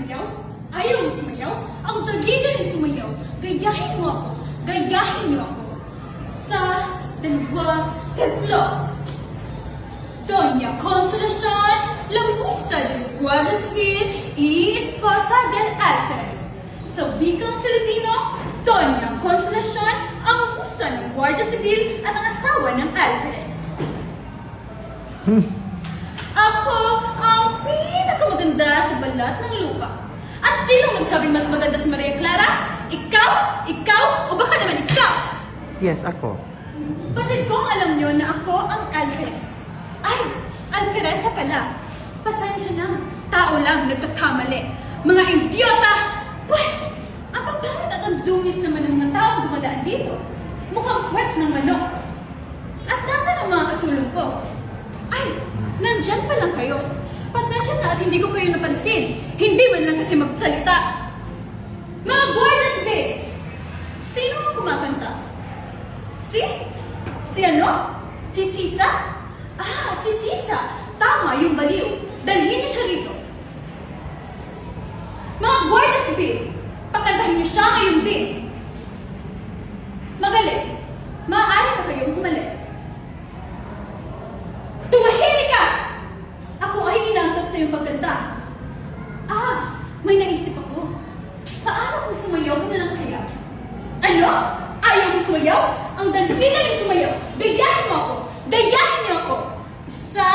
sumayaw? Ayaw mo sumayaw? Ang galing sumayaw. Gayahin mo ako. Gayahin niyo ako. Isa, dalawa, tatlo. Doña Consolacion, la musa de los Guardias Civil y esposa del Alferez. Sa wikang Filipino, Doña Consolacion, ang musa ng Guardia Civil at ang asawa ng Alferez. Ako ang pinakamaganda sa balat ng lupa. At sino magsabing mas maganda si Maria Clara? Ikaw? Ikaw? O baka naman ikaw? Yes, ako. Batid kong alam nyo na ako ang Alferez. Ay, Alfereza pala. Pasensya na. Tao lang, nagkakamali. Mga idiota! Pweh! Ang pagpangit at ang dungis naman ng mga taong dumadaan dito. Mukhang puwet ng manok. At nasa ang mga katulong ko? Ay, nandyan pa lang kayo. Pasensya na at hindi ko kayo napansin. Hindi man lang kasi magsalita. Mga Guardias Civil! Sino ang kumakanta? Si ano? Si Sisa? Ah, si Sisa. Tama, yung baliw. Dalhin niyo siya rito. Mga Guardias Civil, pakantahin niyo siya ngayon din. Magaling. Maaari na kayong umalis. Tumahimik ka! Ako ay inantok sa iyong pagkanta. Ah, may naisip ako. Paano kung sumayaw ka na lang kaya? Ano? Ayaw mo sumayaw? Ang dali-daling sumayaw. Gayahin mo ako. Gayahin niyo ako. Isa,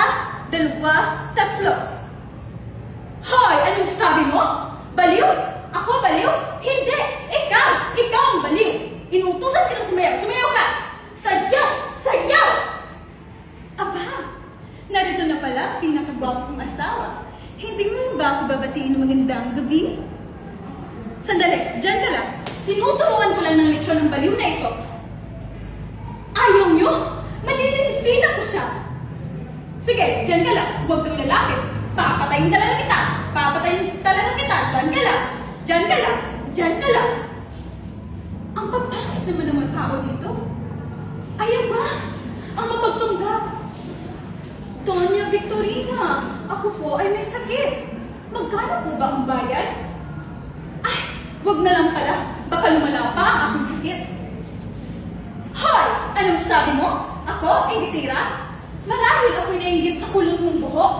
dalawa, tatlo. Hoy, anong sabi mo? Baliw? Ako baliw? Hindi! Ikaw! Ikaw ang baliw! Inuutusan ka na sumayaw. Sumayaw ka! Sayaw! Sayaw! Aba, narito na pala pinakagwapo kong asawa. Hindi mo ba ako babatiin ng magandang gabi? Sandali, dyan ka lang. Tinuturuan ko lang ng leksyon ng baliw na ito. Ayaw nyo? Madidisiplina ko siya. Sige, dyan ka lang. Huwag kang lalapit. Papatayin talaga kita. Papatayin talaga kita. Dyan ka lang. Dyan ka lang. Dyan ka lang. Ang papangit naman ng mga tao dito. Ayaw ba? Ang mapagpanggap. Doña Victorina, ako po ay may sakit. Magkano po ba ang bayad? Ay, wag na lang pala. Baka lumala pa ang aking sakit. Hoy! Anong sabi mo? Ako? Ingitira? Marahil ako'y nainggit sa kulot mong buhok.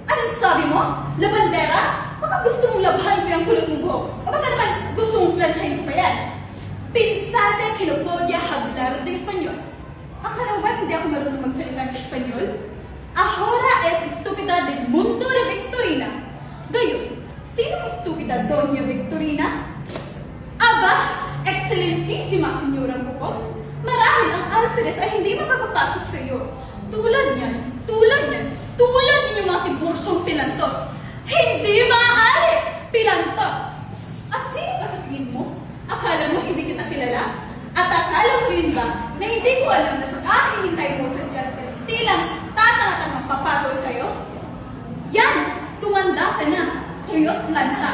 Anong sabi mo? Labandera? Baka gusto mong labahan ko yung kulot mong buhok. O baka naman gusto mong plansyahin ko pa yan? Pensate que no podía hablar de español. Akala ba hindi ako marunong magsalita ng Espanyol? Ahora es estúpida del mundo de Victorina. Gayon, sino ang estúpida, Doña Victorina? Aba, excelentísima senyora Bukod. Marahil ang Alferez ay hindi makakapasok sa iyo. Tulad niyan, tulad ninyong mga tibursyong pilantot. Hindi maaari, pilantot. At sino ba sa tingin mo? Akala mo hindi kita kilala? At akala mo rin ba na hindi ko alam na sa kahihintay mo sa Alferez tilang tatangatang magpapatol sa'yo? Yan! Tumanda ka na! Tuyot lanta!